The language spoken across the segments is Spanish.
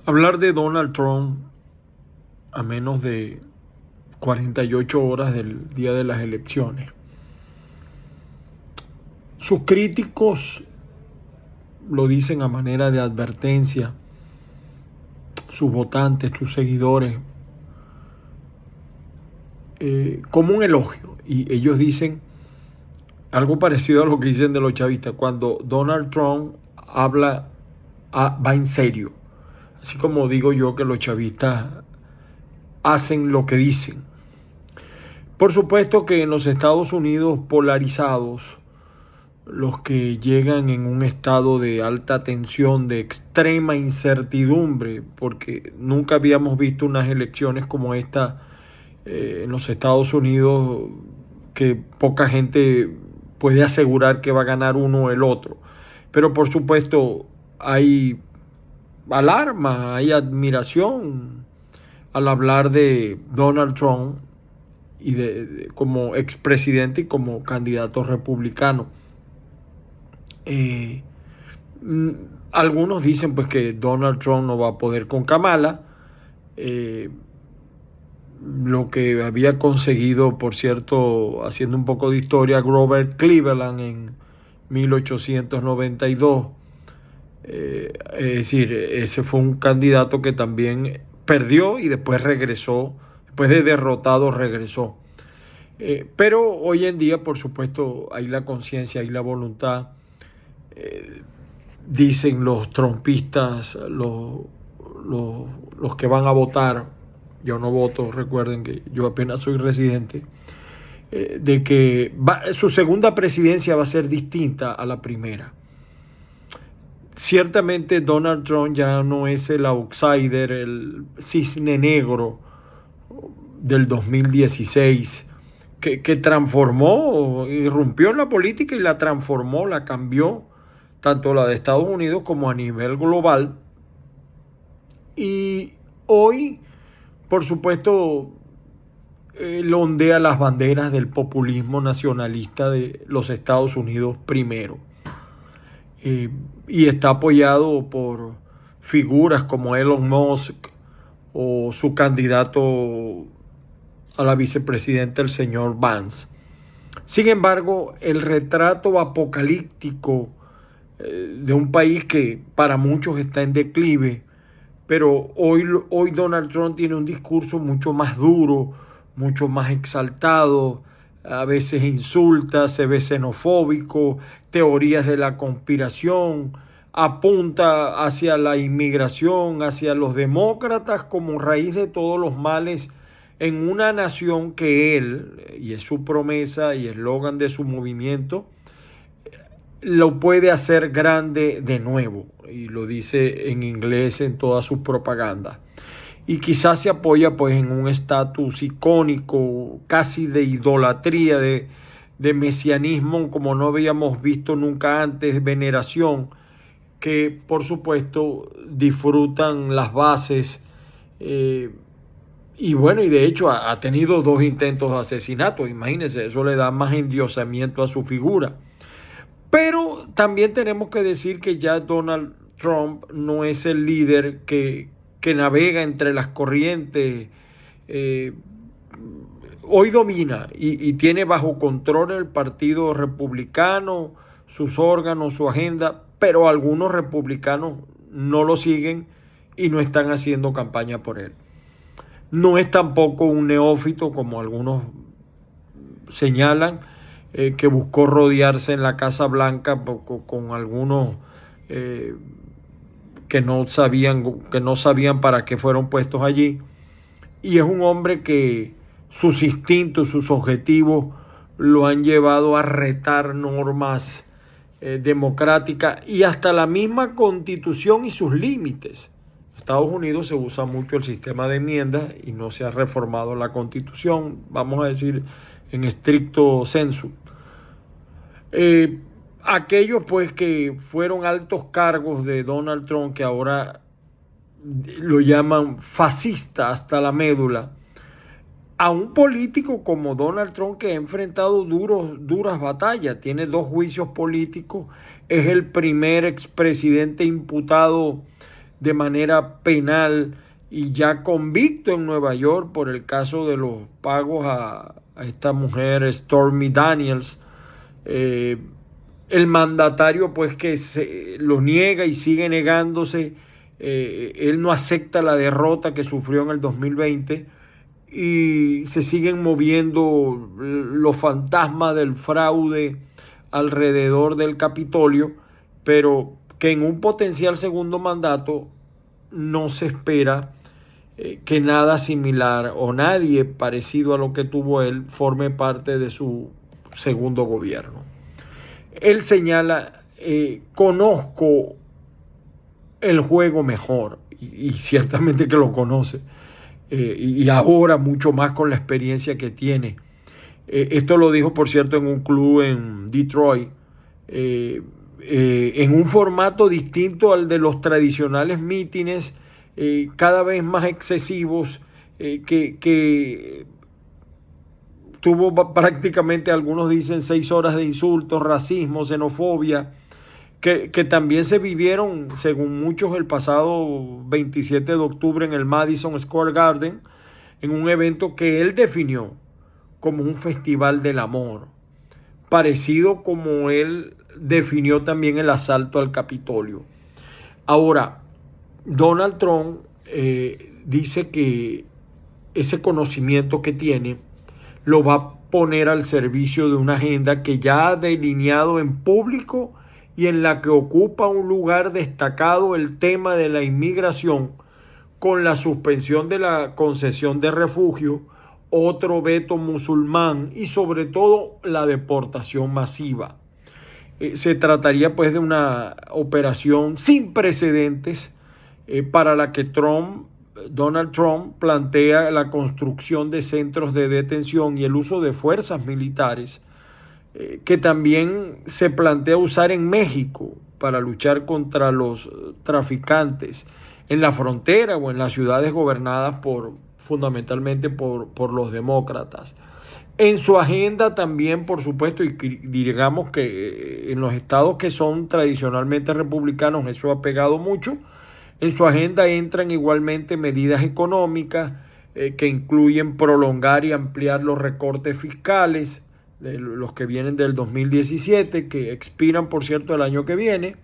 Hablar de Donald Trump a menos de 48 horas del día de las elecciones. Sus críticos lo dicen a manera de advertencia, sus votantes, sus seguidores, como un elogio. Y ellos dicen algo parecido a lo que dicen de los chavistas. Cuando Donald Trump habla, va en serio. Así como digo yo que los chavistas hacen lo que dicen. Por supuesto que en los Estados Unidos polarizados, los que llegan en un estado de alta tensión, de extrema incertidumbre, porque nunca habíamos visto unas elecciones como esta en los Estados Unidos, que poca gente puede asegurar que va a ganar uno o el otro. Pero por supuesto hay alarma, hay admiración al hablar de Donald Trump y como expresidente y como candidato republicano. Eh, Algunos dicen pues que Donald Trump no va a poder con Kamala, lo que había conseguido, por cierto, haciendo un poco de historia, Grover Cleveland en 1892. Es decir, ese fue un candidato que también perdió y después regresó, después de derrotado regresó. Pero hoy en día, por supuesto, hay la conciencia, hay la voluntad. Dicen los trumpistas, los que van a votar, yo no voto, recuerden que yo apenas soy residente, de que su segunda presidencia va a ser distinta a la primera. Ciertamente Donald Trump ya no es el outsider, el cisne negro del 2016, que transformó, irrumpió en la política y la transformó, la cambió, tanto la de Estados Unidos como a nivel global. Y hoy, por supuesto, él ondea las banderas del populismo nacionalista de los Estados Unidos primero. Y está apoyado por figuras como Elon Musk o su candidato a la vicepresidenta, el señor Vance. Sin embargo, el retrato apocalíptico de un país que para muchos está en declive, pero hoy Donald Trump tiene un discurso mucho más duro, mucho más exaltado, a veces insulta, se ve xenofóbico, teorías de la conspiración, apunta hacia la inmigración, hacia los demócratas como raíz de todos los males en una nación que él, y es su promesa y eslogan de su movimiento, lo puede hacer grande de nuevo, y lo dice en inglés en todas sus propagandas. Y quizás se apoya pues en un estatus icónico, casi de idolatría, de mesianismo como no habíamos visto nunca antes, veneración, que por supuesto disfrutan las bases. Y bueno, y de hecho ha tenido 2 intentos de asesinato, imagínense, eso le da más endiosamiento a su figura. Pero también tenemos que decir que ya Donald Trump no es el líder que navega entre las corrientes. Hoy domina y tiene bajo control el Partido Republicano, sus órganos, su agenda, pero algunos republicanos no lo siguen y no están haciendo campaña por él. No es tampoco un neófito, como algunos señalan, que buscó rodearse en la Casa Blanca con algunos que no sabían para qué fueron puestos allí. Y es un hombre que sus instintos, sus objetivos lo han llevado a retar normas democráticas y hasta la misma Constitución y sus límites. En Estados Unidos se usa mucho el sistema de enmiendas y no se ha reformado la Constitución, vamos a decir en estricto sensu. Aquellos pues que fueron altos cargos de Donald Trump, que ahora lo llaman fascista hasta la médula, a un político como Donald Trump, que ha enfrentado duras batallas, tiene 2 juicios políticos, es el primer expresidente imputado de manera penal y ya convicto en Nueva York por el caso de los pagos a esta mujer Stormy Daniels. El mandatario pues que lo niega y sigue negándose. Él no acepta la derrota que sufrió en el 2020 y se siguen moviendo los fantasmas del fraude alrededor del Capitolio, pero que en un potencial segundo mandato no se espera que nada similar o nadie parecido a lo que tuvo él forme parte de su segundo gobierno. Él señala, conozco el juego mejor, y ciertamente que lo conoce, y ahora mucho más con la experiencia que tiene. Esto lo dijo, por cierto, en un club en Detroit, en un formato distinto al de los tradicionales mítines, cada vez más excesivos, que tuvo prácticamente, algunos dicen, 6 horas de insultos, racismo, xenofobia, que también se vivieron, según muchos, el pasado 27 de octubre en el Madison Square Garden, en un evento que él definió como un festival del amor, parecido como él definió también el asalto al Capitolio. Ahora, Donald Trump dice que ese conocimiento que tiene lo va a poner al servicio de una agenda que ya ha delineado en público y en la que ocupa un lugar destacado el tema de la inmigración, con la suspensión de la concesión de refugio, otro veto musulmán y sobre todo la deportación masiva. Se trataría pues de una operación sin precedentes para la que Donald Trump plantea la construcción de centros de detención y el uso de fuerzas militares, que también se plantea usar en México para luchar contra los traficantes en la frontera o en las ciudades gobernadas fundamentalmente por los demócratas. En su agenda también, por supuesto, y digamos que en los estados que son tradicionalmente republicanos eso ha pegado mucho, en su agenda entran igualmente medidas económicas que incluyen prolongar y ampliar los recortes fiscales, de los que vienen del 2017, que expiran, por cierto, el año que viene,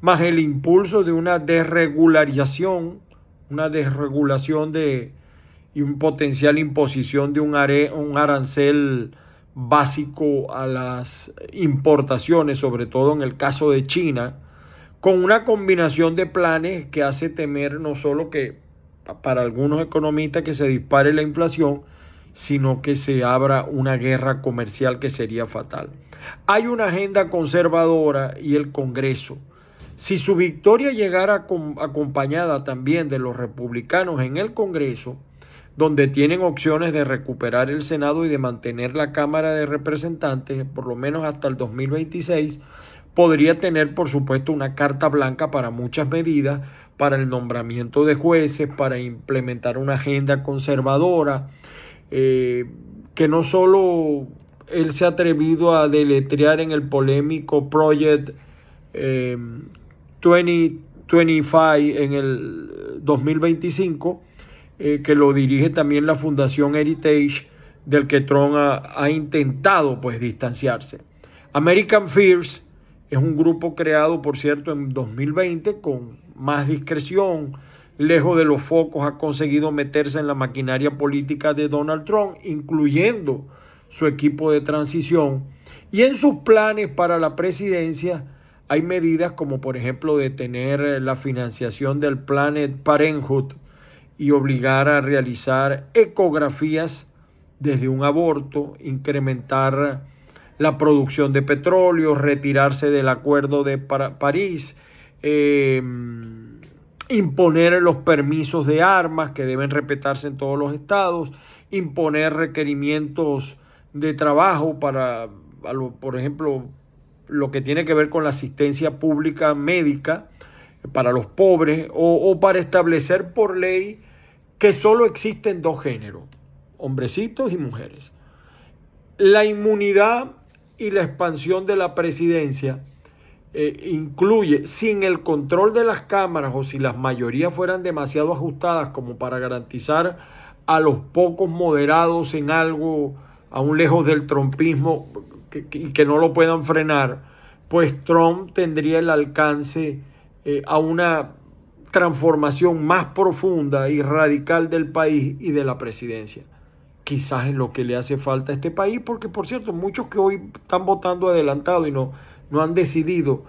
más el impulso de una desregulación y un potencial imposición de un arancel básico a las importaciones, sobre todo en el caso de China, con una combinación de planes que hace temer no solo que para algunos economistas que se dispare la inflación, sino que se abra una guerra comercial que sería fatal. Hay una agenda conservadora y el Congreso. Si su victoria llegara acompañada también de los republicanos en el Congreso, donde tienen opciones de recuperar el Senado y de mantener la Cámara de Representantes por lo menos hasta el 2026, podría tener, por supuesto, una carta blanca para muchas medidas, para el nombramiento de jueces, para implementar una agenda conservadora, que no solo él se ha atrevido a deletrear en el polémico Project 2025 en el 2025, que lo dirige también la Fundación Heritage, del que Trump ha intentado pues distanciarse. American First es un grupo creado, por cierto, en 2020 con más discreción, lejos de los focos, ha conseguido meterse en la maquinaria política de Donald Trump, incluyendo su equipo de transición. Y en sus planes para la presidencia hay medidas como, por ejemplo, detener la financiación del Planned Parenthood y obligar a realizar ecografías desde un aborto, incrementar la producción de petróleo, retirarse del Acuerdo de París, imponer los permisos de armas que deben respetarse en todos los estados, imponer requerimientos de trabajo para, por ejemplo, lo que tiene que ver con la asistencia pública médica para los pobres, o para establecer por ley que solo existen dos géneros, hombrecitos y mujeres. La inmunidad y la expansión de la presidencia incluye, sin el control de las cámaras o si las mayorías fueran demasiado ajustadas como para garantizar a los pocos moderados en algo, aún lejos del trumpismo, que no lo puedan frenar, pues Trump tendría el alcance a una transformación más profunda y radical del país y de la presidencia. Quizás es lo que le hace falta a este país, porque por cierto, muchos que hoy están votando adelantado y no han decidido,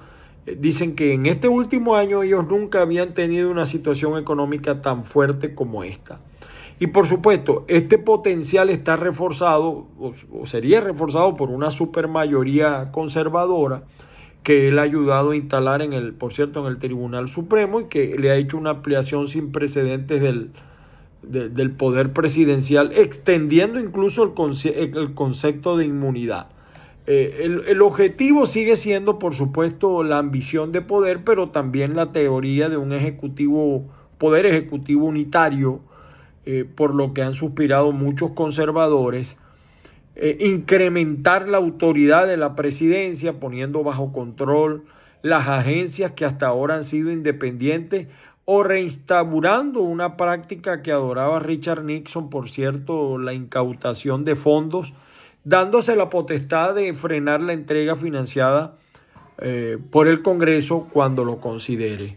dicen que en este último año ellos nunca habían tenido una situación económica tan fuerte como esta. Y por supuesto, este potencial está reforzado o sería reforzado por una supermayoría conservadora que él ha ayudado a instalar por cierto, en el Tribunal Supremo, y que le ha hecho una ampliación sin precedentes del poder presidencial, extendiendo incluso el concepto de inmunidad. El objetivo sigue siendo, por supuesto, la ambición de poder, pero también la teoría de un poder ejecutivo unitario, por lo que han suspirado muchos conservadores, incrementar la autoridad de la presidencia, poniendo bajo control las agencias que hasta ahora han sido independientes, o reinstaurando una práctica que adoraba Richard Nixon, por cierto, la incautación de fondos, dándose la potestad de frenar la entrega financiada por el Congreso cuando lo considere.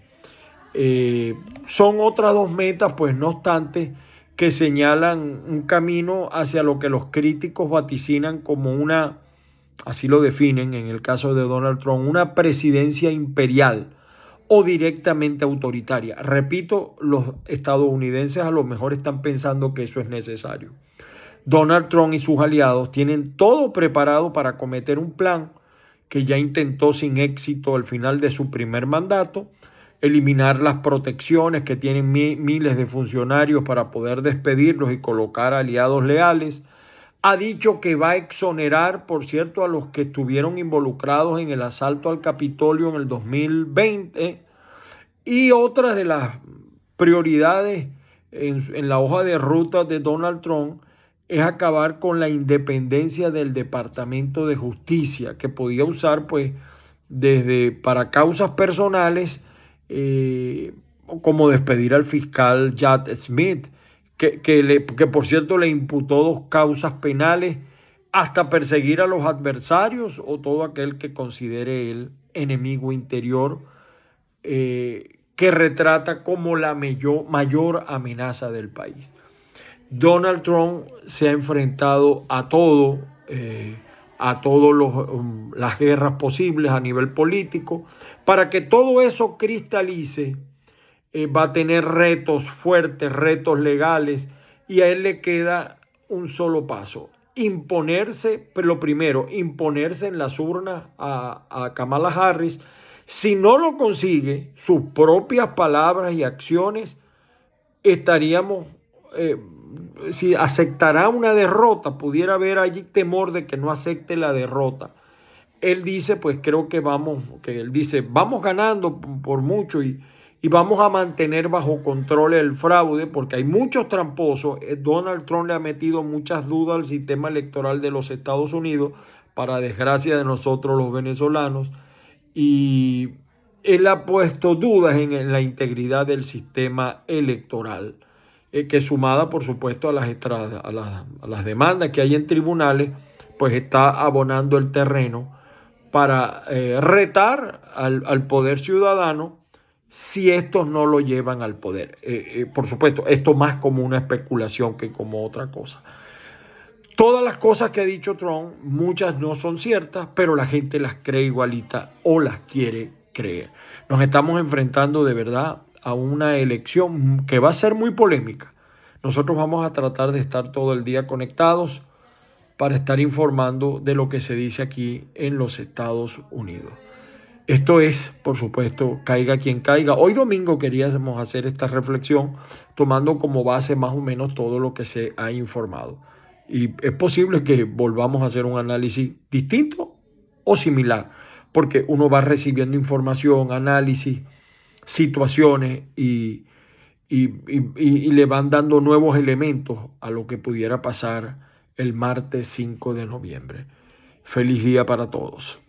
Son otras dos metas, pues no obstante, que señalan un camino hacia lo que los críticos vaticinan como así lo definen en el caso de Donald Trump, una presidencia imperial o directamente autoritaria. Repito, los estadounidenses a lo mejor están pensando que eso es necesario. Donald Trump y sus aliados tienen todo preparado para cometer un plan que ya intentó sin éxito al final de su primer mandato: eliminar las protecciones que tienen miles de funcionarios para poder despedirlos y colocar aliados leales. Ha dicho que va a exonerar, por cierto, a los que estuvieron involucrados en el asalto al Capitolio en el 2020. Y otra de las prioridades en la hoja de ruta de Donald Trump es acabar con la independencia del Departamento de Justicia, que podía usar pues desde para causas personales, como despedir al fiscal Jack Smith, que por cierto le imputó 2 causas penales, hasta perseguir a los adversarios o todo aquel que considere el enemigo interior, que retrata como la mayor amenaza del país. Donald Trump se ha enfrentado a todas las guerras posibles a nivel político. Para que todo eso cristalice, va a tener retos fuertes, retos legales, y a él le queda un solo paso: imponerse, pero lo primero, imponerse en las urnas a Kamala Harris. Si no lo consigue, sus propias palabras y acciones, estaríamos, si aceptará una derrota, pudiera haber allí temor de que no acepte la derrota. Él dice, pues creo que vamos ganando por mucho y vamos a mantener bajo control el fraude, porque hay muchos tramposos. Donald Trump le ha metido muchas dudas al sistema electoral de los Estados Unidos, para desgracia de nosotros los venezolanos, y él ha puesto dudas en la integridad del sistema electoral, que sumada por supuesto a las demandas que hay en tribunales, pues está abonando el terreno para retar al poder ciudadano si estos no lo llevan al poder. Por supuesto, esto más como una especulación que como otra cosa. Todas las cosas que ha dicho Trump, muchas no son ciertas, pero la gente las cree igualita o las quiere creer. Nos estamos enfrentando de verdad a una elección que va a ser muy polémica. Nosotros vamos a tratar de estar todo el día conectados para estar informando de lo que se dice aquí en los Estados Unidos. Esto es, por supuesto, caiga quien caiga. Hoy domingo queríamos hacer esta reflexión tomando como base más o menos todo lo que se ha informado. Y es posible que volvamos a hacer un análisis distinto o similar, porque uno va recibiendo información, análisis, situaciones y le van dando nuevos elementos a lo que pudiera pasar el martes 5 de noviembre. Feliz día para todos.